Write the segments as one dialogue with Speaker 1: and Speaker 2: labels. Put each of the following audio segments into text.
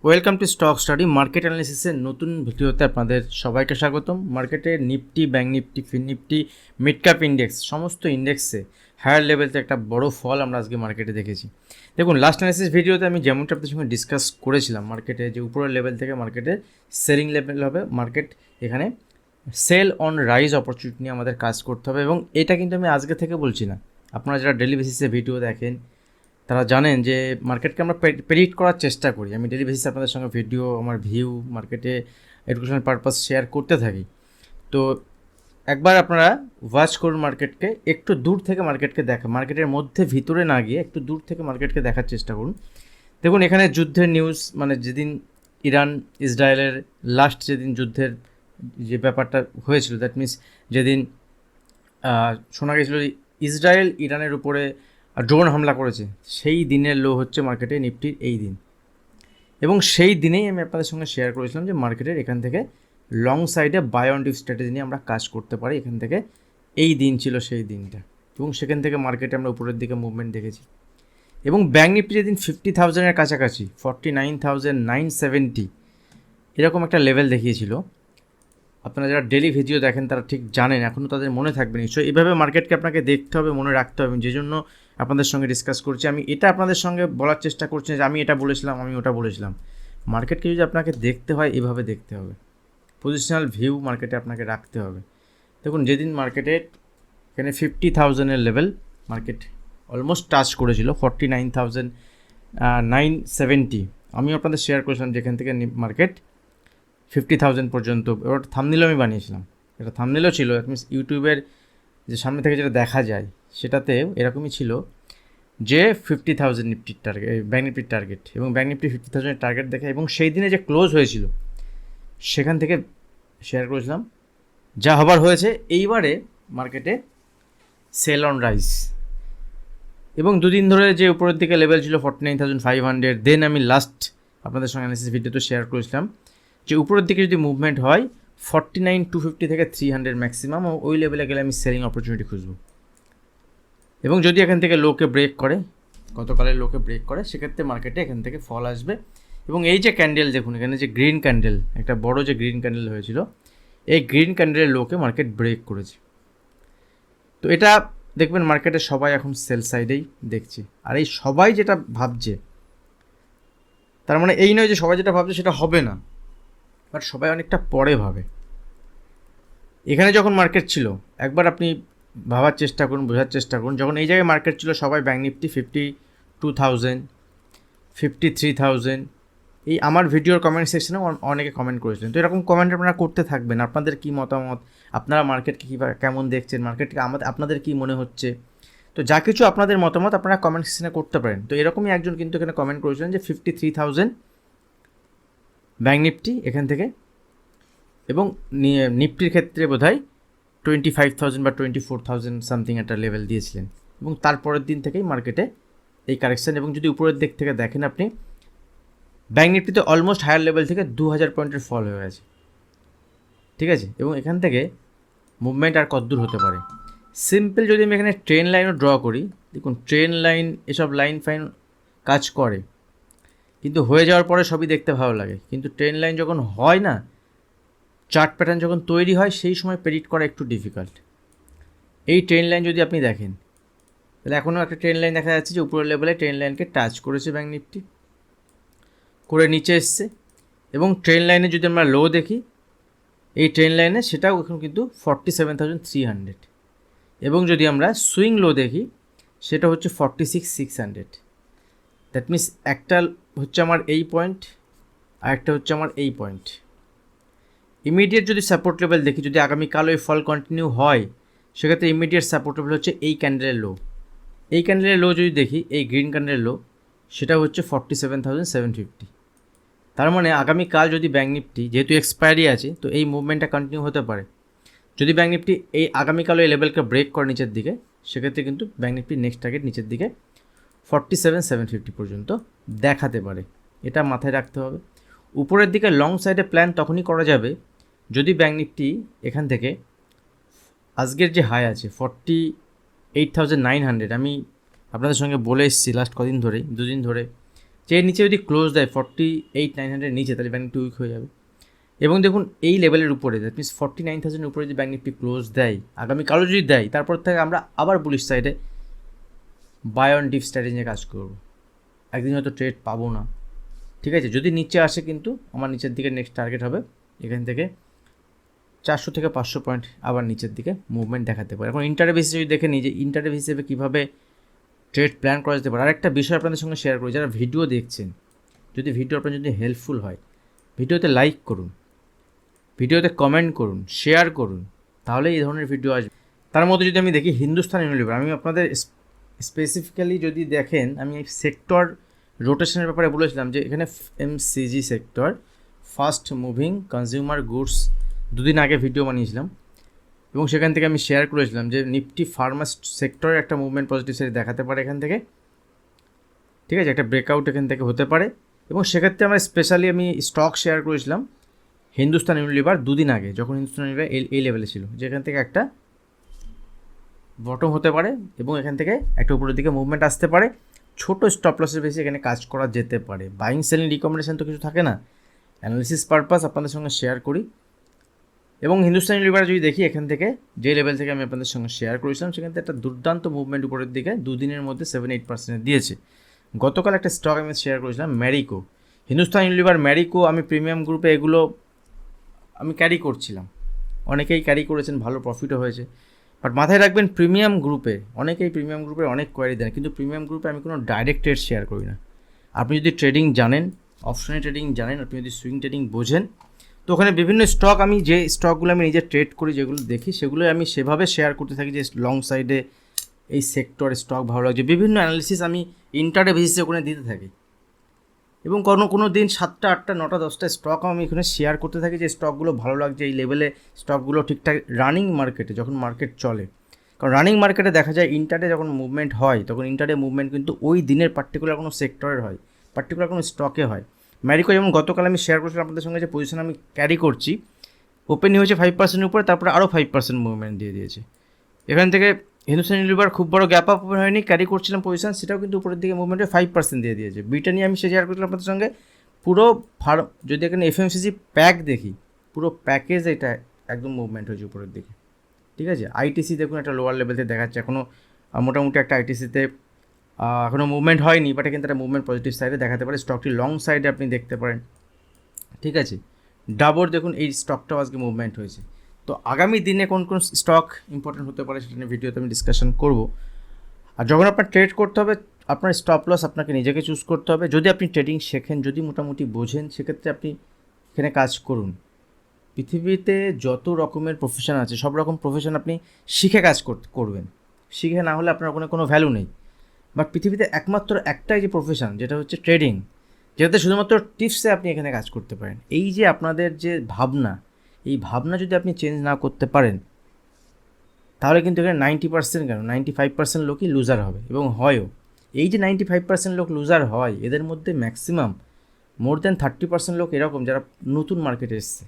Speaker 1: Welcome to stock study market অ্যানালিসিসের নতুন ভিডিওতে আপনাদের সবাইকে স্বাগতম। মার্কেটে Nifty, bank Nifty, fin Nifty, mid cap index সমস্ত ইন্ডেক্সে হায়ার লেভেলতে একটা বড় ফল আমরা আজকে মার্কেটে দেখেছি। দেখুন, লাস্ট অ্যানালিসিস ভিডিওতে আমি যেমনটা আপনাদের সঙ্গে ডিসকাস করেছিলাম, মার্কেটে যে উপরের লেভেল থেকে মার্কেটে সেলিং লেভেল হবে, মার্কেট এখানে সেল অন রাইজ অপরচুনিটি নিয়ে আমাদের কাজ করতে হবে। এবং এটা কিন্তু আমি আজকে থেকে বলছি না, আপনারা যারা ডেলি বেসিসে ভিডিও দেখেন তারা জানেন যে মার্কেটকে আমরা প্রেডিক্ট করার চেষ্টা করি। আমি ডেলি বেসিসে আপনাদের সঙ্গে ভিডিও, আমার ভিউ, মার্কেটে এডুকেশনাল পারপাস শেয়ার করতে থাকি। তো একবার আপনারা ওয়াচ করুন মার্কেটকে, একটু দূর থেকে মার্কেটকে দেখা, মার্কেটের মধ্যে ভিতরে না গিয়ে একটু দূর থেকে মার্কেটকে দেখার চেষ্টা করুন। দেখুন, এখানে যুদ্ধের নিউজ, মানে যেদিন ইরান ইসরায়েলের লাস্ট যেদিন যুদ্ধের যে ব্যাপারটা হয়েছিল, দ্যাট মিনস যেদিন শোনা গেছিলো ইসরায়েল ইরানের উপরে ড্রোন হামলা করেছে, সেই দিনের লো হচ্ছে মার্কেটে নিফটির এই দিন। এবং সেই দিনেই আমি আপনাদের সঙ্গে শেয়ার করেছিলাম যে মার্কেটের এখান থেকে লং সাইডে বাই অন ডিপ স্ট্র্যাটেজি নিয়ে আমরা কাজ করতে পারি। এখান থেকে এই দিন ছিল সেই দিনটা, এবং সেখান থেকে মার্কেটে আমরা উপরের দিকে মুভমেন্ট দেখেছি। এবং ব্যাঙ্ক নিফটি যেদিন 50,000-এর কাছাকাছি, 49,970 এরকম একটা লেভেল দেখিয়েছিল, আপনারা যারা ডেলি ভিডিও দেখেন তারা ঠিক জানেন, এখনও তাদের মনে থাকবে নিশ্চয়ই। এইভাবে মার্কেটকে আপনাকে দেখতে হবে, মনে রাখতে হবে, যে জন্য আপনাদের সঙ্গে ডিসকাস করছি। আমি এটা আপনাদের সঙ্গে বলার চেষ্টা করছি যে আমি এটা বলেছিলাম, আমি ওটা বলেছিলাম। মার্কেটকে যদি আপনাকে দেখতে হয়, এভাবে দেখতে হবে, পজিশনাল ভিউ মার্কেটে আপনাকে রাখতে হবে। দেখুন, যেদিন মার্কেটে এখানে 50,000-এর লেভেল মার্কেট অলমোস্ট টাচ করেছিল, 49,970, আমি আপনাদের শেয়ার করেছিলাম যেখান থেকে মার্কেট 50,000 পর্যন্ত। এবার থাম্বনেলও আমি বানিয়েছিলাম, এটা থাম্বনেলও ছিল, দ্যাট মিনস ইউটিউবের যে সামনে থেকে যেটা দেখা যায় সেটাতে এরকমই ছিল যে 50,000 নিফটির টার্গেট, ব্যাঙ্ক নিফটির টার্গেট, এবং ব্যাঙ্ক নিফটি 50,000-এর টার্গেট দেখে, এবং সেই দিনে যে ক্লোজ হয়েছিল সেখান থেকে শেয়ার করেছিলাম। যা হবার হয়েছে, এইবারে মার্কেটে সেল অন রাইজ। এবং দুদিন ধরে যে উপরের দিকে লেভেল ছিল 49,500, দেন আমি লাস্ট আপনাদের সঙ্গে অ্যানালিসিস ভিডিওতে শেয়ার করেছিলাম যে উপরের দিকে যদি মুভমেন্ট হয় 49,250 থেকে 300 ম্যাক্সিমাম, ওই লেভেলে গেলে আমি সেলিং অপরচুনিটি খুঁজব। এবং যদি এখান থেকে লোকে ব্রেক করে, গতকালের লোকে ব্রেক করে, সেক্ষেত্রে মার্কেটে এখান থেকে ফল আসবে। এবং এই যে ক্যান্ডেল দেখুন, এখানে যে গ্রিন ক্যান্ডেল, একটা বড় যে গ্রিন ক্যান্ডেল হয়েছিল, এই গ্রিন ক্যান্ডেলের লোকে মার্কেট ব্রেক করেছে। তো এটা দেখবেন মার্কেটে সবাই এখন সেল সাইডেই দেখছে। আর এই সবাই যেটা ভাবছে, তার মানে এই নয় যে সবাই যেটা ভাবছে সেটা হবে না, বাট সবাই অনেকটা পরে ভাবে। এখানে যখন মার্কেট ছিল, একবার আপনি ভাবার চেষ্টা করুন, বোঝার চেষ্টা করুন, যখন এই জায়গায় মার্কেট ছিল সবাই ব্যাঙ্ক নিফটি 52,000, 53,000, এই আমার ভিডিওর কমেন্ট সেকশনে অনেকে কমেন্ট করেছিলেন। তো এরকম কমেন্ট আপনারা করতে থাকবেন, আপনাদের কী মতামত, আপনারা মার্কেটকে কীভাবে কেমন দেখছেন, মার্কেটকে আপনাদের কী মনে হচ্ছে। তো যা কিছু আপনাদের মতামত আপনারা কমেন্ট সেকশনে করতে পারেন। তো এরকমই একজন কিন্তু এখানে কমেন্ট করেছিলেন যে 53,000 ব্যাঙ্ক নিফটি এখান থেকে, এবং নিফটির ক্ষেত্রে বোধহয় 25,000 বা 24,000 সামথিং একটা লেভেল দিয়েছিলেন। এবং তারপরের দিন থেকেই মার্কেটে এই কারেকশান। এবং যদি উপরের দিক থেকে দেখেন আপনি, ব্যাঙ্ক নিফটিতে অলমোস্ট হায়ার লেভেল থেকে 2,000 পয়েন্টের ফল হয়ে গেছে, ঠিক আছে। এবং এখান থেকে মুভমেন্ট আর কতদূর হতে পারে, সিম্পল যদি আমি এখানে ট্রেন লাইনও ড্র করি, দেখুন ট্রেন লাইন, এসব লাইন ফাইন কাজ করে, কিন্তু হয়ে যাওয়ার পরে সবই দেখতে ভালো লাগে। কিন্তু ট্রেন লাইন যখন হয় না, চার্ট প্যাটার্ন যখন তৈরি হয়, সেই সময় প্রেডিক্ট করা একটু ডিফিকাল্ট। এই ট্রেন লাইন যদি আপনি দেখেন, তাহলে এখনও একটা ট্রেন লাইন দেখা যাচ্ছে যে উপরের লেভেলে ট্রেন লাইনকে টাচ করেছে ব্যাঙ্ক নিফটি, করে নিচে এসছে। এবং ট্রেন লাইনে যদি আমরা লো দেখি, এই ট্রেন লাইনে সেটাও এখন কিন্তু 47,300। এবং যদি আমরা সুইং লো দেখি, সেটা হচ্ছে 46,600। দ্যাট মিনস একটা হচ্ছে আমার এই পয়েন্ট, আর একটা হচ্ছে আমার এই পয়েন্ট। ইমিডিয়েট যদি সাপোর্ট লেভেল দেখি, যদি আগামীকাল ওই ফল কন্টিনিউ হয়, সেক্ষেত্রে ইমিডিয়েট সাপোর্ট লেভেল হচ্ছে এই ক্যান্ডেলের লো। এই ক্যান্ডেলের লো যদি দেখি, এই গ্রিন ক্যান্ডেলের লো, সেটা হচ্ছে 47,750। তার মানে আগামীকাল যদি ব্যাঙ্ক নিফটি, যেহেতু এক্সপায়ারি আছে, তো এই মুভমেন্টটা কন্টিনিউ হতে পারে। যদি ব্যাঙ্ক নিফটি এই আগামীকাল এই লেভেলকে ব্রেক করে নিচের দিকে, সেক্ষেত্রে কিন্তু ব্যাঙ্ক নিফটির নেক্সট টার্গেট নিচের দিকে 47,750 পর্যন্ত দেখাতে পারে, এটা মাথায় রাখতে হবে। উপরের দিকে লং সাইডে প্ল্যান তখনই করা যাবে যদি ব্যাঙ্ক নিফটি এখান থেকে আজকের যে হাই আছে 48,900, আমি আপনাদের সঙ্গে বলে এসেছি লাস্ট কদিন ধরেই, দুদিন ধরে, যে এর নিচে যদি ক্লোজ দেয় 48,900 নিচে, তাহলে ব্যাঙ্ক নিফটি উইক হয়ে যাবে। এবং দেখুন এই লেভেলের উপরে, দ্যাট মিনস 49,000 উপরে যদি ব্যাঙ্ক নিফটি ক্লোজ দেয়, আগামীকালও যদি দেয়, তারপর থেকে আমরা আবার বুলিশ সাইডে বাই অন ডিপ স্ট্র্যাটেজি নিয়ে কাজ করব। একদিন হয়তো ট্রেড পাবো না, ঠিক আছে। যদি নিচে আসে কিন্তু আমার নিচের দিকে নেক্সট টার্গেট হবে এখান থেকে 400 থেকে 500 পয়েন্ট আবার নিচের দিকে মুভমেন্ট দেখাতে পারে। এখন ইন্টারডে বেসিসে যদি দেখে নিই যে ইন্টারডে হিসেবে কীভাবে ট্রেড প্ল্যান করা যেতে পারে। আর একটা বিষয় আপনাদের সঙ্গে শেয়ার করি, যারা ভিডিও দেখছেন, যদি ভিডিও আপনার যদি হেল্পফুল হয়, ভিডিওতে লাইক করুন, ভিডিওতে কমেন্ট করুন, শেয়ার করুন, তাহলে এই ধরনের ভিডিও আসবে। তার মধ্যে যদি আমি দেখি হিন্দুস্তান ইউনিলিভার, আমি আপনাদের স্পেসিফিক্যালি যদি দেখেন, আমি সেক্টর রোটেশনের ব্যাপারে বলেছিলাম যে এখানে MCG sector, fast moving consumer goods, দুদিন আগে ভিডিও বানিয়েছিলাম এবং সেখান থেকে আমি শেয়ার করেছিলাম যে নিফটি ফার্মা সেক্টরের একটা মুভমেন্ট পজিটিভ সাইড দেখাতে পারে এখান থেকে, ঠিক আছে, একটা ব্রেকআউট এখান থেকে হতে পারে। এবং সেক্ষেত্রে আমরা স্পেশালি আমি স্টক শেয়ার করেছিলাম হিন্দুস্তান ইউনিলিভার দুদিন আগে, যখন হিন্দুস্তান ইউনিলিভার এই লেভেলে ছিল, যেখান থেকে একটা বটম হতে পারে এবং এখান থেকে একটা উপরের দিকে মুভমেন্ট আসতে পারে। ছোট স্টপ লসের বেশি এখানে কাজ করা যেতে পারে। বাইং সেলিং রিকমেন্ডেশন তো কিছু থাকে না, অ্যানালিসিস পারপাস আপনাদের সঙ্গে শেয়ার করি। এবং হিন্দুস্তান ইউনিলিভার যদি দেখি এখান থেকে যে লেভেল থেকে আমি আপনাদের সঙ্গে শেয়ার করেছিলাম, সেখান থেকে একটা দুর্দান্ত মুভমেন্ট উপরের দিকে দুদিনের মধ্যে 7-8% দিয়েছে। গতকাল একটা স্টক আমি শেয়ার করেছিলাম ম্যারিকো, হিন্দুস্তান ইউনিলিভার, ম্যারিকো, আমি প্রিমিয়াম গ্রুপে এগুলো আমি ক্যারি করছিলাম, অনেকেই ক্যারি করেছেন, ভালো প্রফিটও হয়েছে। বাট মাথায় রাখবেন প্রিমিয়াম গ্রুপে অনেকেই প্রিমিয়াম গ্রুপে অনেক কোয়ারি দেন, কিন্তু প্রিমিয়াম গ্রুপে আমি কোনো ডাইরেক্ট ট্রেড শেয়ার করি না। আপনি যদি ট্রেডিং জানেন, অপশনে ট্রেডিং জানেন, আপনি যদি সুইং ট্রেডিং বোঝেন, তো ওখানে বিভিন্ন স্টক, আমি যে স্টকগুলো আমি নিজে ট্রেড করি, যেগুলো দেখি, সেগুলো আমি সেভাবে শেয়ার করতে থাকি যে লং সাইডে এই সেক্টর স্টক ভালো লাগছে। বিভিন্ন অ্যানালিসিস আমি ইন্টারডে বেসিসে ওখানে দিতে থাকি এবং কোনো দিন 7টা 8টা 9টা 10টা স্টক আমি এখানে শেয়ার করতে থাকি যে স্টকগুলো ভালো লাগছে, এই লেভেলে স্টকগুলো ঠিকঠাক রানিং মার্কেটে, যখন মার্কেট চলে। কারণ রানিং মার্কেটে দেখা যায় ইন্টারডে যখন মুভমেন্ট হয়, তখন ইন্টারডে মুভমেন্ট কিন্তু ওই দিনের পার্টিকুলার কোনো সেক্টরের হয়, পার্টিকুলার কোনো স্টকে হয়। ম্যারিকো যেমন গতকাল আমি শেয়ার করেছিলাম আপনাদের সঙ্গে, যে পজিশন আমি ক্যারি করছি, ওপেনই হয়েছে 5% উপরে, তারপরে আরও 5% মুভমেন্ট দিয়ে দিয়েছে। এখান থেকে হিন্দুস্তান ইউনিলিভার খুব বড় গ্যাপ আপ ওপেন হয়নি, ক্যারি করছিলাম পজিশন, সেটাও কিন্তু উপরের দিকে মুভমেন্টে 5% দিয়ে দিয়েছে। ব্রিটানিয়া আমি শেয়ার করেছিলাম আপনাদের সঙ্গে, পুরো যদি এখানে এফএমসিজি প্যাক দেখি, পুরো প্যাকেজ এটা একদম মুভমেন্ট হয়েছে উপরের দিকে, ঠিক আছে। আইটিসি দেখুন একটা লোয়ার লেভেলতে দেখাচ্ছে, এখনও মোটামুটি একটা আইটিসিতে এখনও মুভমেন্ট হয়নি, বাট কিন্তু একটা মুভমেন্ট পজিটিভ সাইডে দেখাতে পারে। স্টকটি লং সাইডে আপনি দেখতে পারেন, ঠিক আছে। ডাবর দেখুন এই স্টকটাও আজকে মুভমেন্ট হয়েছে। তো আগামী দিনে কোন কোন স্টক ইম্পর্টেন্ট হতে পারে সেটা নিয়ে ভিডিওতে আমি ডিসকাশন করব। আর যখন আপনার ট্রেড করতে হবে, আপনার স্টপ লস আপনাকে নিজেকে চুজ করতে হবে। যদি আপনি ট্রেডিং শেখেন, যদি মোটামুটি বোঝেন, সেক্ষেত্রে আপনি এখানে কাজ করুন। পৃথিবীতে যত রকমের প্রফেশন আছে, সব রকম প্রফেশন আপনি শিখে কাজ করবেন, শিখে না হলে আপনার ওখানে কোনো ভ্যালু নেই। বাট পৃথিবীতে একমাত্র একটাই যে প্রফেশন, যেটা হচ্ছে ট্রেডিং, যেটাতে শুধুমাত্র টিপসে আপনি এখানে কাজ করতে পারেন। এই যে আপনাদের যে ভাবনা, এই ভাবনা যদি আপনি চেঞ্জ না করতে পারেন, তাহলে কিন্তু এখানে 90% কেন 95% লোকই লুজার হবে এবং হয়ও। এই যে 95% লোক লুজার হয়, এদের মধ্যে ম্যাক্সিমাম মোর দ্যান 30% লোক এরকম, যারা নতুন মার্কেটে এসছে,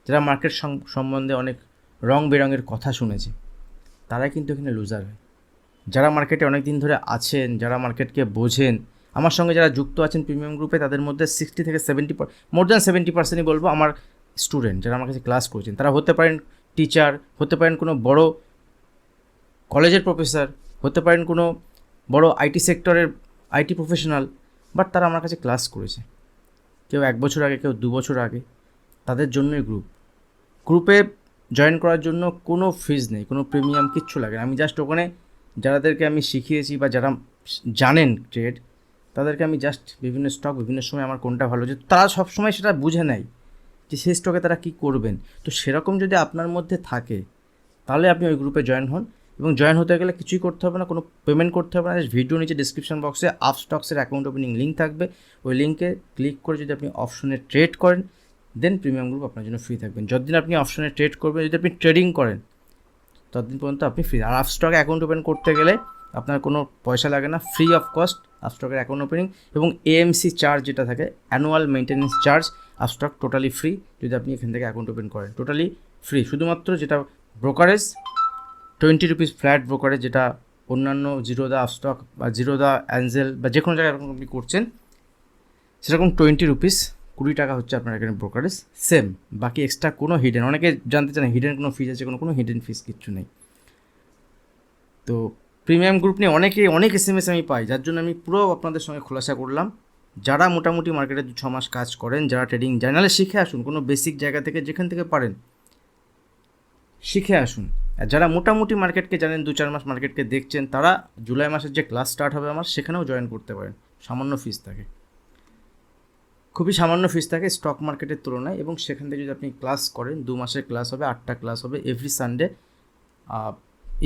Speaker 1: যারা মার্কেট সম্বন্ধে অনেক রং বেরঙের কথা শুনেছে, তারাই কিন্তু এখানে লুজার হয়। যারা মার্কেটে অনেক দিন ধরে আছেন, যারা মার্কেটকে বোঝেন, আমার সঙ্গে যারা যুক্ত আছেন প্রিমিয়াম গ্রুপে, তাদের মধ্যে 60 থেকে 70, মোর দ্যান 70%ই বলবো আমার স্টুডেন্ট, যারা আমার কাছে ক্লাস করছেন। তারা হতে পারেন টিচার, হতে পারেন কোনো বড় কলেজের প্রফেসর, হতে পারেন কোনো বড় আইটি সেক্টরের আইটি প্রফেশনাল, বাট তারা আমার কাছে ক্লাস করেছে, কেউ 1 বছর আগে, কেউ 2 বছর আগে। তাদের জন্যই গ্রুপে জয়েন করার জন্য কোনো ফিজ নেই, কোনো প্রিমিয়াম কিচ্ছু লাগে না। আমি জাস্ট ওখানে যাদেরকে আমি শিখিয়েছি বা যারা জানেন ট্রেড, তাদেরকে আমি জাস্ট বিভিন্ন স্টক বিভিন্ন সময় আমার কোনটা ভালো হচ্ছে, তারা সবসময় সেটা বুঝে নেয় যে সেই স্টকে তারা কী করবেন। তো সেরকম যদি আপনার মধ্যে থাকে, তাহলে আপনি ওই গ্রুপে জয়েন হন। এবং জয়েন হতে গেলে কিছুই করতে হবে না, কোনো পেমেন্ট করতে হবে না। ভিডিও নিচে ডিসক্রিপশন বক্সে আপস্টক্সের অ্যাকাউন্ট ওপেনিং লিঙ্ক থাকবে, ওই লিঙ্কে ক্লিক করে যদি আপনি অপশনে ট্রেড করেন, দেন প্রিমিয়াম গ্রুপ আপনার জন্য ফ্রি থাকবেন। যতদিন আপনি অপশনে ট্রেড করবেন, যদি আপনি ট্রেডিং করেন, ততদিন পর্যন্ত আপনি ফ্রি। আর আপস্টকে অ্যাকাউন্ট ওপেন করতে গেলে আপনার কোনো পয়সা লাগে না, ফ্রি অফ কস্ট আপস্টকের অ্যাকাউন্ট ওপেনিং। এবং এএমসি চার্জ যেটা থাকে, annual maintenance charge, Upstox totally free যদি আপনি এখান থেকে অ্যাকাউন্ট ওপেন করেন, টোটালি ফ্রি। শুধুমাত্র যেটা ব্রোকারেজ 20 রুপিস ফ্ল্যাট ব্রোকারেজ, যেটা অন্যান্য জিরোদা আপস্টক বা জিরোদা অ্যাঞ্জেল বা যে কোনো জায়গায় আপনি করছেন, সেরকম 20 রুপিস 20 টাকা হচ্ছে আপনার এখানে ব্রোকারেজ সেম, বাকি এক্সট্রা কোনো হিডেন, অনেকে জানতে চান হিডেন কোনো ফিজ আছে, কোনো হিডেন ফিজ কিচ্ছু নেই। তো প্রিমিয়াম গ্রুপ নিয়ে অনেক SMS আমি পাই, যার জন্য আমি পুরো আপনাদের সঙ্গে খোলাসা করলাম। যারা মোটামুটি মার্কেটে 6 মাস কাজ করেন, যারা ট্রেডিং জার্নালে শিখে আসুন, কোনো বেসিক জায়গা থেকে যেখান থেকে পারেন শিখে আসুন। আর যারা মোটামুটি মার্কেটকে জানেন, 2-4 মাস মার্কেটকে দেখছেন, তারা জুলাই মাসের যে ক্লাস স্টার্ট হবে আমার, সেখানেও জয়েন করতে পারেন। সামান্য ফিস থাকে, খুবই সামান্য ফিস থাকে স্টক মার্কেটের তুলনায়, এবং সেখান থেকে যদি আপনি ক্লাস করেন, 2 মাসের ক্লাস হবে, 8টা ক্লাস হবে এভরি সানডে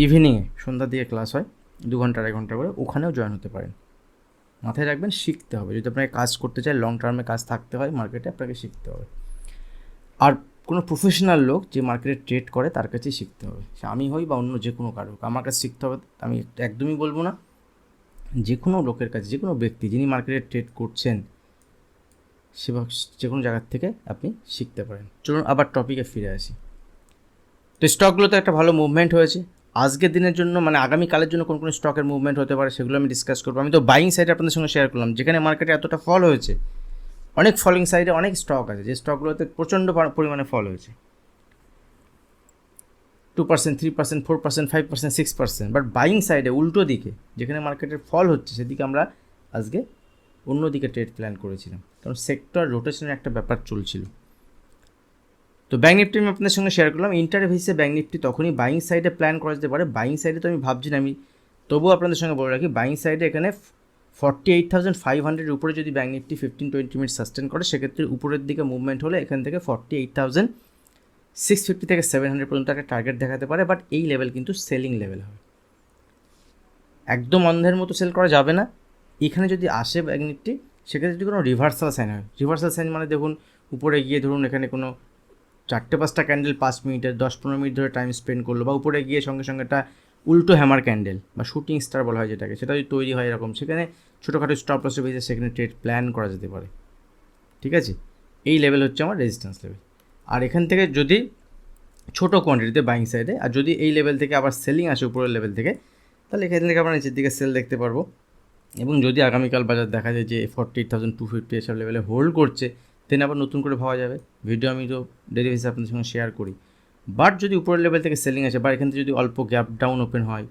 Speaker 1: ইভিনিংয়ে, সন্ধ্যার দিকে ক্লাস হয় 2 ঘন্টা 2.5 ঘন্টা করে, ওখানেও জয়েন হতে পারেন। মাথায় রাখবেন, শিখতে হবে। যদি আপনাকে কাজ করতে চাই, লং টার্মে কাজ থাকতে হয় মার্কেটে, আপনাকে শিখতে হবে। আর কোনো প্রফেশনাল লোক যে মার্কেটে ট্রেড করে তার কাছেই শিখতে হবে, সে আমি হই বা অন্য যে কোনো কারো, আমার কাছে শিখতে হবে। আমি একদমই বলবো না, যে কোনো লোকের কাছে, যে কোনো ব্যক্তি যিনি মার্কেটে ট্রেড করছেন, সে যে কোনো জায়গার থেকে আপনি শিখতে পারেন। চলুন আবার টপিকে ফিরে আসি। তো স্টকগুলোতে একটা ভালো মুভমেন্ট হয়েছে আজকের দিনের জন্য, মানে আগামীকালের জন্য কোন কোন স্টকের মুভমেন্ট হতে পারে সেগুলো আমি ডিসকাস করবো। আমি তো বাইং সাইডে আপনাদের সঙ্গে শেয়ার করলাম, যেখানে মার্কেটে এতটা ফল হয়েছে, অনেক ফলিং সাইডে অনেক স্টক আছে, যে স্টকগুলোতে প্রচণ্ড পরিমাণে ফল হয়েছে, 2%, 3%, 4%, 5%, 6%। বাট বাইং সাইডে উল্টো দিকে, যেখানে মার্কেটের ফল হচ্ছে, সেদিকে আমরা আজকে অন্যদিকে ট্রেড প্ল্যান করেছিলাম, কারণ সেক্টর রোটেশনের একটা ব্যাপার চলছিল। তো ব্যাঙ্ক নিফটি আমি আপনাদের সঙ্গে শেয়ার করলাম। ইন্টারভেসে ব্যাঙ্ক নিফটি তখনই বাইং সাইডে প্ল্যান করা যেতে পারে। বাইং সাইডে তো আমি ভাবছি না, আমি তবুও আপনাদের সঙ্গে বলে রাখি, বাইং সাইডে এখানে 48,500 উপরে যদি ব্যাঙ্ক নিফটি 15-20 মিনিট সাস্টেন করে, সেক্ষেত্রে উপরের দিকে মুভমেন্ট হলে এখান থেকে 48,650 থেকে 700 পর্যন্ত একটা টার্গেট দেখাতে পারে। বাট এই লেভেল কিন্তু সেলিং লেভেল হবে, একদম অন্ধের মতো সেল করা যাবে না। এখানে যদি আসে ব্যাঙ্ক নিফটি, সেক্ষেত্রে যদি কোনো রিভার্সাল সাইন হয়, রিভার্সাল সাইন মানে দেখুন উপরে গিয়ে ধরুন এখানে কোনো 4-5টা ক্যান্ডেল 5 মিনিটের 10-15 মিনিট ধরে টাইম স্পেন্ড করলো, বা উপরে গিয়ে সঙ্গে সঙ্গে একটা উল্টো হ্যামার ক্যান্ডেল বা শুটিং স্টার বলা হয় যেটাকে, সেটা যদি তৈরি হয় এরকম, সেখানে ছোটোখাটো স্টপ লসের বেজে সেখানে ট্রেড প্ল্যান করা যেতে পারে। ঠিক আছে, এই লেভেল হচ্ছে আমার রেজিস্ট্যান্স লেভেল। আর এখান থেকে যদি ছোটো কোয়ান্টিটিতে বাইং সাইডে, আর যদি এই লেভেল থেকে আবার সেলিং আসে উপরের লেভেল থেকে, তাহলে এখান থেকে আমরা নিচের দিকে সেল দেখতে পারবো। এবং যদি আগামীকাল বাজার দেখা যায় যে 48,250 এসব লেভেলে হোল্ড করছে, দেন আবার নতুন করে ভাবা যাবে। ভিডিও আমি তো ডেলি বেসিসে আপনাদের সঙ্গে শেয়ার করি। বাট যদি উপরের লেভেল থেকে সেলিং আসে, বা এখান থেকে যদি অল্প গ্যাপ ডাউন ওপেন হয়,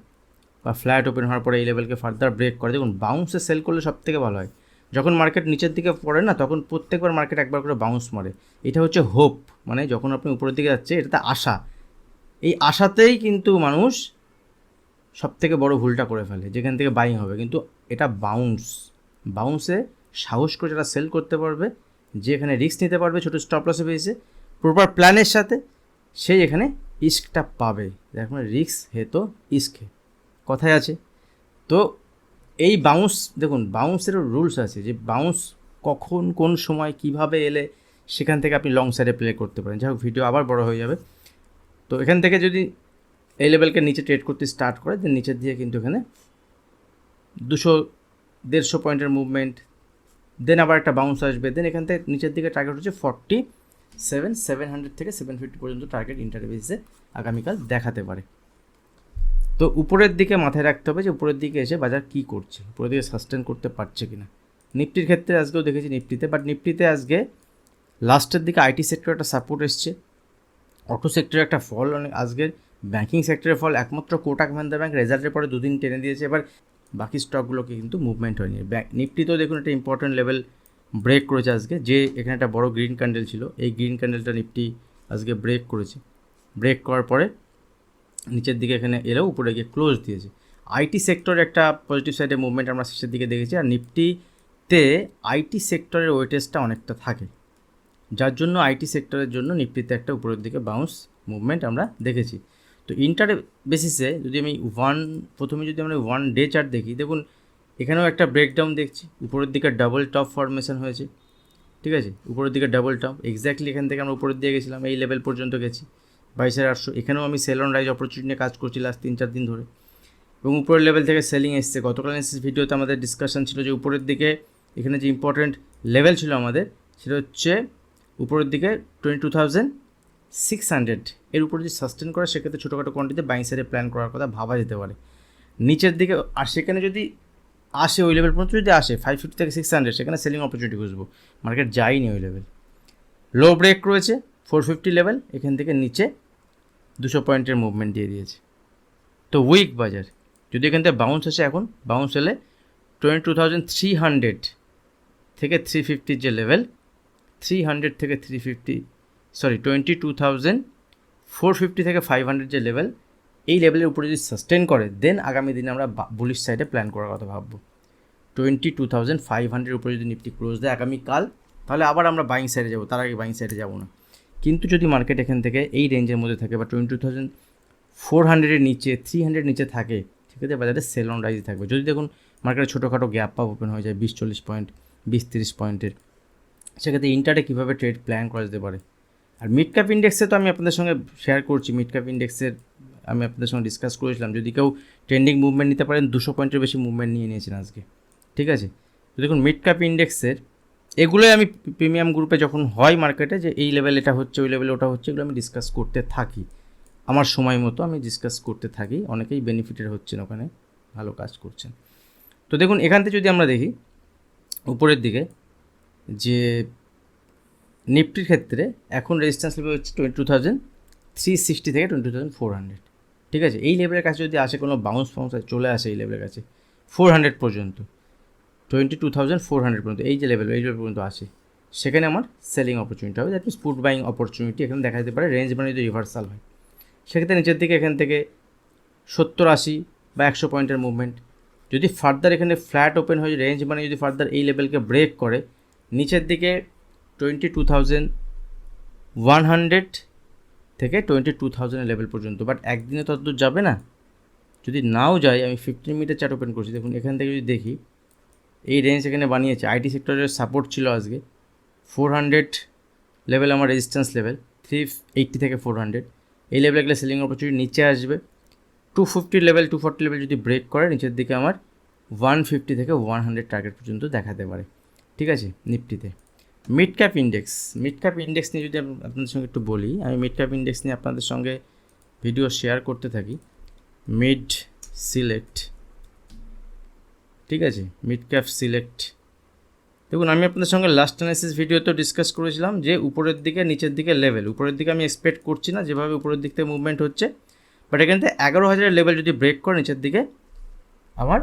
Speaker 1: বা ফ্ল্যাট ওপেন হওয়ার পরে এই লেভেলকে ফার্দার ব্রেক করে, দেখুন বাউন্সে সেল করলে সব থেকে ভালো হয়। যখন মার্কেট নিচের দিকে পড়ে না, তখন প্রত্যেকবার মার্কেট একবার করে বাউন্স মারে। এটা হচ্ছে হোপ, মানে যখন আপনি উপরের দিকে যাচ্ছে, এটাতে আশা। এই আশাতেই কিন্তু মানুষ সব থেকে বড় ভুলটা করে ফেলে, যেখান থেকে বাইং হবে, কিন্তু এটা বাউন্সে সাহস করে যারা সেল করতে পারবে, যে এখানে রিস্ক নিতে পারবে ছোটো স্টপ লসে পেয়েছে প্রপার প্ল্যানের সাথে, সেই এখানে ইস্কটা পাবে। এখন রিস্ক হে তো ইস্ক হে, কথায় আছে। তো এই বাউন্স, দেখুন বাউন্সেরও রুলস আছে, যে বাউন্স কখন কোন সময় কিভাবে এলে সেখান থেকে আপনি লং সাইডে প্লে করতে পারেন। যাই হোক, ভিডিও আবার বড় হয়ে যাবে। তো এখান থেকে যদি এই লেভেলকে নিচে ট্রেড করতে স্টার্ট করে, দেন নিচের দিয়ে কিন্তু এখানে 200-150 পয়েন্টের মুভমেন্ট, দেন আবার একটা বাউন্স আসবে, দেন এখান থেকে নিচের দিকে টার্গেট হচ্ছে 47,700 থেকে 750 পর্যন্ত টার্গেট ইন্টারভেসে আগামীকাল দেখাতে পারে। তো উপরের দিকে মাথায় রাখতে হবে যে উপরের দিকে এসে বাজার কী করছে, উপরের দিকে সাস্টেন করতে পারছে কিনা। নিফটির ক্ষেত্রে আজকেও দেখেছি নিফটিতে, বাট নিফটিতে আজকে লাস্টের দিকে আইটি সেক্টর একটা সাপোর্ট এসছে, অটো সেক্টরে একটা ফল, অনেক আজকের ব্যাঙ্কিং সেক্টরের ফল একমাত্র কোটাক মাহিন্দ্রা ব্যাঙ্ক রেজাল্টের পরে 2 দিন টেনে দিয়েছে। এবার বাকি স্টকগুলোকে কিন্তু মুভমেন্ট হয়নি। নিফটিতেও দেখুন একটা ইম্পর্টেন্ট লেভেল ব্রেক করেছে আজকে, যে এখানে একটা বড় গ্রিন ক্যান্ডেল ছিল, এই গ্রিন ক্যান্ডেলটা নিফটি আজকে ব্রেক করেছে। ব্রেক করার পরে নিচের দিকে এখানে এলেও উপরে গিয়ে ক্লোজ দিয়েছে। আইটি সেক্টরে একটা পজিটিভ সাইডে মুভমেন্ট আমরা শেষের দিকে দেখেছি, আর নিফটিতে আইটি সেক্টরের ওয়েটেজটা অনেকটা থাকে, যার জন্য আইটি সেক্টরের জন্য নিফটিতে একটা উপরের দিকে বাউন্স মুভমেন্ট আমরা দেখেছি। তো ইন্টার বেসিসে যদি আমি প্রথমে যদি আমরা 1 ডে চার্ট দেখি, দেখুন এখানেও একটা ব্রেকডাউন দেখছি, উপরের দিকে ডাবল টপ ফরমেশন হয়েছে। ঠিক আছে, উপরের দিকে ডাবল টপ, এক্স্যাক্টলি এখান থেকে আমরা উপরের দিকে গেছিলাম, এই লেভেল পর্যন্ত গেছি 22,800। এখানেও আমি সেল অন রাইজ অপরচুনিটি নিয়ে কাজ করছি লাস্ট 3-4 দিন ধরে, এবং উপরের লেভেল থেকে সেলিং এসছে। গতকাল ভিডিওতে আমাদের ডিসকাশন ছিল যে উপরের দিকে এখানে যে ইম্পর্টেন্ট লেভেল ছিল আমাদের, সেটা হচ্ছে উপরের দিকে 22,600, এর উপরে যদি সাস্টেন করে, সেক্ষেত্রে ছোটোখাটো কোয়ান্টিটিতে বাইং সাইডে প্ল্যান করার কথা ভাবা যেতে পারে। নিচের দিকে, আর সেখানে যদি আসে ওই লেভেল পর্যন্ত যদি আসে 550 থেকে 600, সেখানে সেলিং অপরচুনিটি খুঁজবো। মার্কেট যায়নি ওই লেভেল, লো ব্রেক রয়েছে 450 লেভেল, এখান থেকে নিচে 200 পয়েন্টের মুভমেন্ট দিয়ে দিয়েছে। তো উইক বাজার, যদি এখান থেকে বাউন্স আসে, এখন বাউন্স হলে 22,300 থেকে 350 যে লেভেল, 300 থেকে 350, সরি 22,450 থেকে 500 যে লেভেল, এই লেভেলের উপরে যদি সাস্টেন করে, দেন আগামী দিনে আমরা বুলিশ সাইডে প্ল্যান করার কথা ভাববো। 22,500 উপরে যদি নিফটি ক্লোজ দেয় আগামীকাল, তাহলে আবার আমরা বাইং সাইডে যাবো, তার আগে বাইং সাইডে যাবো না। কিন্তু যদি মার্কেট এখান থেকে এই রেঞ্জের মধ্যে থাকে বা 22,400-এর নিচে, 300 নিচে থাকে, সেক্ষেত্রে বাজারে সেল অন রাইজ থাকবে। যদি দেখুন মার্কেটে ছোটোখাটো গ্যাপ আপ ওপেন হয়ে যায় 20-40 পয়েন্ট, 20-30 পয়েন্টের, সেক্ষেত্রে ইন্টারডে কীভাবে ট্রেড প্ল্যান করা যেতে পারে। আর মিড ক্যাপ ইন্ডেক্সে তো আমি আপনাদের সঙ্গে শেয়ার করছি, মিড ক্যাপ ইন্ডেক্সের আমি আপনাদের সঙ্গে ডিসকাস করেছিলাম, যদি কেউ ট্রেন্ডিং মুভমেন্ট নিতে পারেন, 200 পয়েন্টের বেশি মুভমেন্ট নিয়েছেন আজকে, ঠিক আছে। তো দেখুন মিড ক্যাপ ইন্ডেক্সের এগুলোই আমি প্রিমিয়াম গ্রুপে যখন হয় মার্কেটে, যে এই লেভেল এটা হচ্ছে, ওই লেভেল ওটা হচ্ছে, এগুলো আমি ডিসকাস করতে থাকি, আমার সময় মতো আমি ডিসকাস করতে থাকি। অনেকেই বেনিফিটেড হচ্ছেন, ওখানে ভালো কাজ করছেন। তো দেখুন এখান থেকে যদি আমরা দেখি উপরের দিকে, যে নিফটির ক্ষেত্রে এখন রেজিস্ট্যান্স লেভেল হচ্ছে 22,360 থেকে 22,400, ঠিক আছে। এই লেভেলের কাছে যদি আসে, কোনো বাউন্স চলে আসে এই লেভেলের কাছে 400 পর্যন্ত, 22,400 পর্যন্ত, এই যে লেভেল, এই লেভেল পর্যন্ত আসে, সেখানে আমার সেলিং অপরচুনিটি হবে। That means put buying opportunity এখানে দেখা যেতে পারে। রেঞ্জ মানে যদি রিভার্সাল হয়, সেক্ষেত্রে নিচের দিকে এখান থেকে 70-80 বা 100 পয়েন্টের মুভমেন্ট। যদি ফার্দার এখানে ফ্ল্যাট ওপেন হয়ে রেঞ্জ মানে যদি ফার্দার এই লেভেলকে ব্রেক করে, নিচের দিকে 22,100 থেকে 22,000 লেভেল পর্যন্ত, বাট একদিনে ততদূর যাবে না। যদি নাও যায়, আমি 15 মিনিটের চার্ট ওপেন করছি, দেখুন এখান থেকে যদি দেখি, এই রেঞ্জ এখানে বানিয়েছে, আইটি সেক্টরের সাপোর্ট ছিল আজকে 400 লেভেল, আমার রেজিস্ট্যান্স লেভেল 380 থেকে 400, এই লেভেলে গেলে সেলিং অপরচুনিটি নিচে আসবে। 250 লেভেল, 240 লেভেল যদি ব্রেক করে, নিচের দিকে আমার 150 থেকে 100 টার্গেট পর্যন্ত দেখাতে পারে, ঠিক আছে নিফটিতে। Mid cap index, mid cap index নিয়ে যদি আপনাদের সঙ্গে একটু বলি, আমি মিড ক্যাপ ইন্ডেক্স নিয়ে আপনাদের সঙ্গে ভিডিও শেয়ার করতে থাকি। মিড সিলেক্ট, ঠিক আছে, মিড ক্যাপ সিলেক্ট। দেখুন আমি আপনাদের সঙ্গে লাস্ট অ্যানালিসিস ভিডিওতেও ডিসকাস করেছিলাম যে উপরের দিকে নিচের দিকে লেভেল, উপরের দিকে আমি এক্সপেক্ট করছি না যেভাবে উপরের দিক থেকে মুভমেন্ট হচ্ছে, বাট এখান থেকে 11,000 লেভেল যদি ব্রেক করে, নিচের দিকে আমার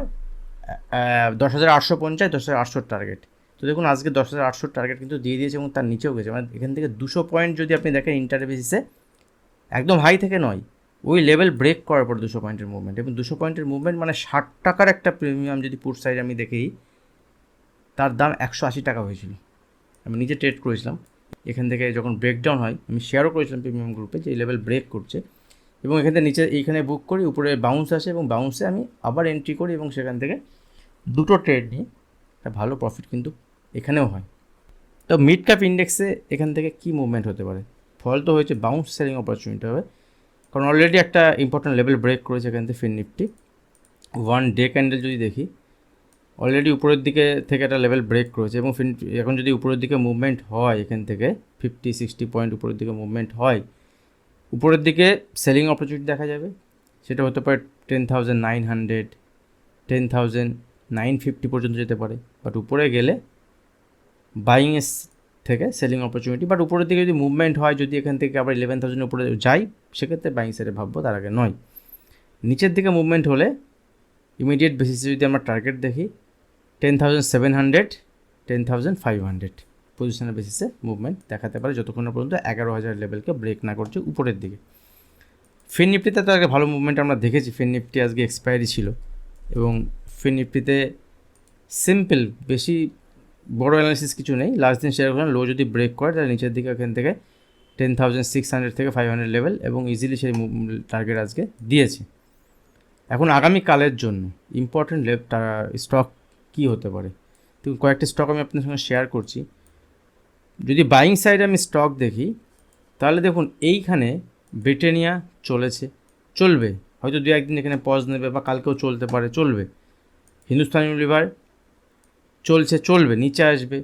Speaker 1: 10,850, 10,800 টার্গেট। তো দেখুন আজকে 10,800 টার্গেট কিন্তু দিয়ে দিয়েছে এবং তার নিচেও গেছে, মানে এখান থেকে 200 পয়েন্ট যদি আপনি দেখেন ইন্টারে বেসিসে, একদম হাই থেকে নয়, ওই লেভেল ব্রেক করার পর 200 পয়েন্টের মুভমেন্ট, এবং 200 পয়েন্টের মুভমেন্ট মানে 60 টাকার একটা প্রিমিয়াম। যদি পুট সাইড আমি দেখি, তার দাম 180 টাকা হয়েছিল, আমি নিজে ট্রেড করেছিলাম। এখান থেকে যখন ব্রেকডাউন হয়, আমি শেয়ারও করেছিলাম প্রিমিয়াম গ্রুপে, যে এই লেভেল ব্রেক করছে, এবং এখান থেকে নিচে এইখানে বুক করি, উপরে বাউন্স আসে এবং বাউন্সে আমি আবার এন্ট্রি করি, এবং সেখান থেকে দুটো ট্রেড নিয়ে একটা ভালো প্রফিট কিন্তু এখানেও হয়। তো মিড ক্যাপ ইন্ডেক্সে এখান থেকে কী মুভমেন্ট হতে পারে? ফল তো হয়েছে বাউন্স সেলিং অপরচুনিটি হবে, কারণ অলরেডি একটা ইম্পর্ট্যান্ট লেভেল ব্রেক করেছে এখান থেকে ফিন নিফটি। 1 ডে ক্যান্ডেল যদি দেখি, অলরেডি উপরের দিকে থেকে একটা লেভেল ব্রেক করেছে, এবং এখন যদি উপরের দিকে মুভমেন্ট হয়, এখান থেকে 50-60 পয়েন্ট উপরের দিকে মুভমেন্ট হয়, উপরের দিকে সেলিং অপরচুনিটি দেখা যাবে। সেটা হতে পারে 10,900, 10,950 পর্যন্ত যেতে পারে, বাট উপরে গেলে বাইংয়ের থেকে সেলিং অপরচুনিটি। বাট উপরের দিকে যদি মুভমেন্ট হয়, যদি এখান থেকে আবার 11,000 উপরে যাই, সেক্ষেত্রে বাইং সাইডে ভাববো, তার আগে নয়। নিচের দিকে মুভমেন্ট হলে ইমিডিয়েট বেসিসে যদি আমরা টার্গেট দেখি, 10,700, 10,500 পজিশনের বেসিসে মুভমেন্ট দেখাতে পারে, যতক্ষণ পর্যন্ত 11,000 লেভেলকে ব্রেক না করছে উপরের দিকে। ফিন নিফটিতে তো আগে ভালো মুভমেন্ট আমরা দেখেছি, ফিন নিফটি আজকে এক্সপায়ারি ছিল, এবং ফিন নিফটিতে সিম্পল, বেশি বড় অ্যানালিসিস কিছু নেই। লাস্ট দিন শেয়ার করলাম, লো যদি ব্রেক করে তাহলে নিচের দিকে এখান থেকে 10,600 থেকে 500 লেভেল, এবং ইজিলি সেই টার্গেট আজকে দিয়েছে। এখন আগামীকালের জন্য ইম্পর্টেন্ট স্টক কী হতে পারে, তো কয়েকটি স্টক আমি আপনার সঙ্গে শেয়ার করছি। যদি বাইং সাইডে আমি স্টক দেখি, তাহলে দেখুন এইখানে ব্রিটানিয়া চলবে, হয়তো 2-1 দিন এখানে পজ নেবে, বা কালকেও চলতে পারে, চলবে। হিন্দুস্তান ইউনিলিভার চলবে, নিচে আসবে,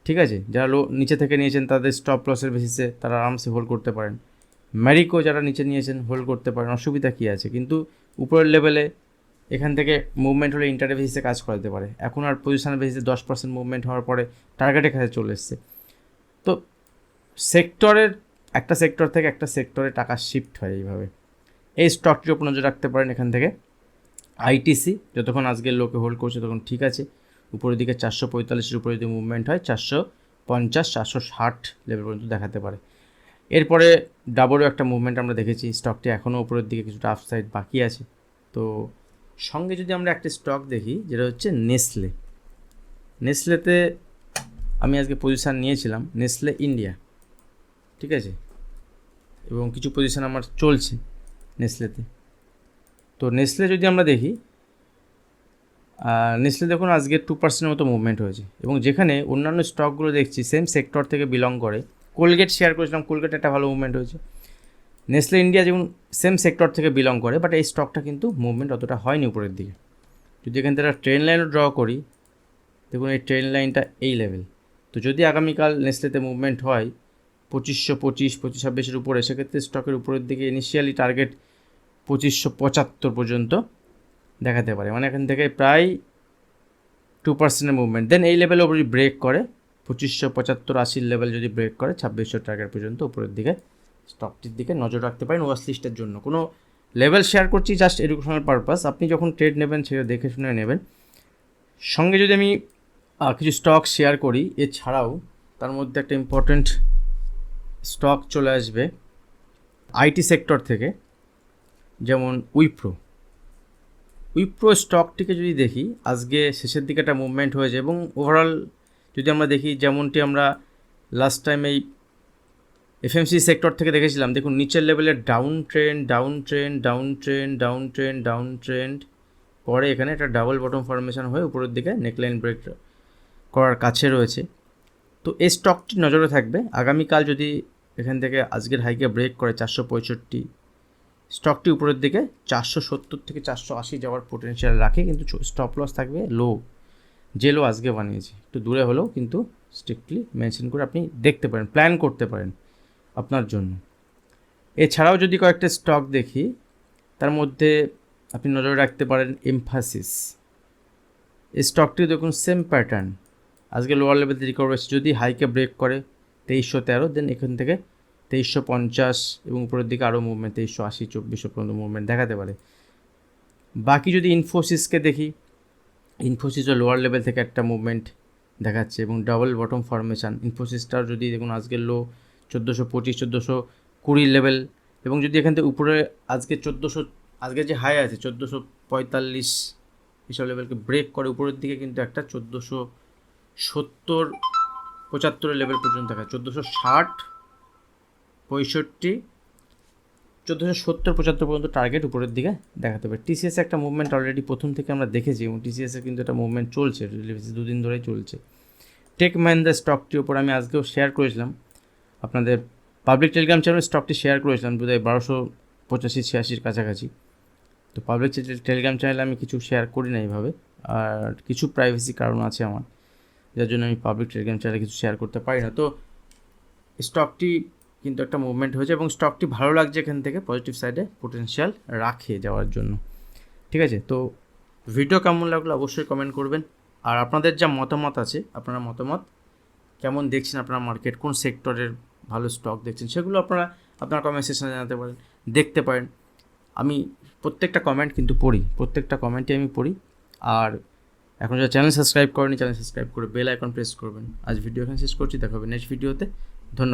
Speaker 1: ঠিক আছে। যারা নিচে থেকে নিয়েছেন তাদের স্টপ লসের বেসিসে তারা আরামসে হোল্ড করতে পারেন। ম্যারিকো যারা নিচে নিয়েছেন হোল্ড করতে পারেন, অসুবিধা কী আছে। কিন্তু উপরের লেভেলে এখান থেকে মুভমেন্ট হলে ইন্টারডে বেসিসে কাজ করাতে পারে। এখন আর পজিশনাল বেসিসে 10% মুভমেন্ট হওয়ার পরে টার্গেটের কাছে চলে এসছে। তো সেক্টরের একটা সেক্টর থেকে একটা সেক্টরে টাকা শিফট হয় এইভাবে। এই স্টকটির ওপর নজর রাখতে পারেন। এখান থেকে আইটিসি যতক্ষণ আজকের লোকে হোল্ড করছে তখন ঠিক আছে, উপরের দিকে 445-এর উপরে যদি মুভমেন্ট হয় 450-460 লেভেল পর্যন্ত দেখাতে পারে। এরপরে ডাবরও একটা মুভমেন্ট আমরা দেখেছি, স্টকটি এখনও উপরের দিকে কিছুটা আপসাইড বাকি আছে। তো সঙ্গে যদি আমরা একটা স্টক দেখি যেটা হচ্ছে নেসলে, নেসলেতে আমি আজকে পজিশান নিয়েছিলাম নেসলে ইন্ডিয়া, ঠিক আছে, এবং কিছু পজিশান আমার চলছে নেসলেতে। তো নেসলে যদি আমরা দেখি, নেসলে দেখুন আজকে 2% মতো মুভমেন্ট হয়েছে, এবং যেখানে অন্যান্য স্টকগুলো দেখছি সেম সেক্টর থেকে বিলং করে। কোলগেট শেয়ার করেছিলাম, কোলগেট একটা ভালো মুভমেন্ট হয়েছে। নেসলে ইন্ডিয়া যেমন সেম সেক্টর থেকে বিলং করে, বাট এই স্টকটা কিন্তু মুভমেন্ট অতটা হয়নি উপরের দিকে। যদি এখান থেকে ট্রেন লাইনও ড্র করি, দেখুন এই ট্রেন লাইনটা এই লেভেল। তো যদি আগামীকাল নেসলেতে মুভমেন্ট হয় 2525, 2526-এর উপরে, সেক্ষেত্রে স্টকের উপরের দিকে ইনিশিয়ালি টার্গেট 2575 পর্যন্ত দেখাতে পারে, মানে এখান থেকে প্রায় 2%-এর মুভমেন্ট। দেন এই লেভেলে যদি ব্রেক করে 2575-80 লেভেল যদি ব্রেক করে 2600 টার্গেট পর্যন্ত উপরের দিকে স্টকটির দিকে নজর রাখতে পারেন ওয়াচ লিস্টের জন্য। কোনো লেভেল শেয়ার করছি জাস্ট এডুকেশনাল পারপাস, আপনি যখন ট্রেড নেবেন সেটা দেখে শুনে নেবেন। সঙ্গে যদি আমি কিছু স্টক শেয়ার করি, এছাড়াও তার মধ্যে একটা ইম্পর্ট্যান্ট স্টক চলে আসবে আইটি সেক্টর থেকে, যেমন উইপ্রো স্টকটিকে যদি দেখি আজকে শেষের দিকে একটা মুভমেন্ট হয়েছে, এবং ওভারঅল যদি আমরা দেখি যেমনটি আমরা লাস্ট টাইম এই এফএমসি সেক্টর থেকে দেখেছিলাম, দেখুন নিচের লেভেলের ডাউন ট্রেন্ড পরে এখানে একটা ডাবল বটম ফরমেশন হয়ে উপরের দিকে নেকলাইন ব্রেক করার কাছে রয়েছে। তো এই স্টকটি নজরে থাকবে। আগামীকাল যদি এখান থেকে আজকের হাইকে ব্রেক করে 465, স্টকটি উপরের দিকে 470 থেকে 480 যাওয়ার পোটেনশিয়াল রাখে, কিন্তু স্টপ লস থাকবে লো, যে লো আজকে বানিয়েছে একটু দূরে হলেও কিন্তু স্ট্রিক্টলি মেনশন করে আপনি দেখতে পারেন, প্ল্যান করতে পারেন আপনার জন্য। এছাড়াও যদি কয়েকটা স্টক দেখি, তার মধ্যে আপনি নজরে রাখতে পারেন এমফাসিস। এই স্টকটি দেখুন সেম প্যাটার্ন, আজকে লোয়ার লেভেল রিকভার হয়েছে, যদি হাইকে ব্রেক করে 2313, দেন এখান থেকে 2350 এবং উপরের দিকে আরও মুভমেন্ট 2380, 2400 পর্যন্ত মুভমেন্ট দেখাতে পারে। বাকি যদি ইনফোসিসকে দেখি, ইনফোসিসও লোয়ার লেভেল থেকে একটা মুভমেন্ট দেখাচ্ছে এবং ডাবল বটম ফরমেশান। ইনফোসিসটার যদি দেখুন আজকের লো 1425, 1420 লেভেল, এবং যদি এখান থেকে উপরে আজকে 1400, আজকে যে হাই আছে 1445 এসব লেভেলকে ব্রেক করে উপরের দিকে কিন্তু একটা 1470-75 লেভেল পর্যন্ত দেখা, 1460, 65, 1470-75 পর্যন্ত টার্গেট উপরের দিকে দেখাতে হবে। টিসিএসে একটা মুভমেন্ট অলরেডি প্রথম থেকে আমরা দেখেছি, এবং টিসিএসে কিন্তু একটা মুভমেন্ট চলছে, দুদিন ধরেই চলছে। টেক মাহিন্দ্রা স্টকটির উপর আমি আজকেও শেয়ার করেছিলাম, আপনাদের পাবলিক টেলিগ্রাম চ্যানেলে স্টকটি শেয়ার করেছিলাম বোধহয় 1285-86 কাছাকাছি। তো পাবলিক টেলিগ্রাম চ্যানেলে আমি কিছু শেয়ার করি না এইভাবে, আর কিছু প্রাইভেসি কারণ আছে আমার, যার জন্য আমি পাবলিক টেলিগ্রাম চ্যানেলে কিছু শেয়ার করতে পারি না। তো স্টকটি কিন্তু একটা মুভমেন্ট হয়েছে, এবং স্টকটি ভালো লাগছে, এখান থেকে পজিটিভ সাইডে পোটেনশিয়াল রাখে যাওয়ার জন্য, ঠিক আছে। তো ভিডিও কেমন লাগলো অবশ্যই কমেন্ট করবেন, আর আপনাদের যা মতামত আছে, আপনারা মতামত কেমন দেখছেন, আপনারা মার্কেট কোন সেক্টরের ভালো স্টক দেখছেন, সেগুলো আপনারা কমেন্ট সেকশনে জানাতে পারেন, দেখতে পারেন। আমি প্রত্যেকটা কমেন্ট কিন্তু পড়ি, প্রত্যেকটা কমেন্টই আমি পড়ি। আর এখন যারা চ্যানেল সাবস্ক্রাইব করেনি, চ্যানেল সাবস্ক্রাইব করে বেল আইকন প্রেস করবেন। আজ ভিডিও এখানে শেষ করছি, দেখা হবে নেক্সট ভিডিওতে। ধন্যবাদ।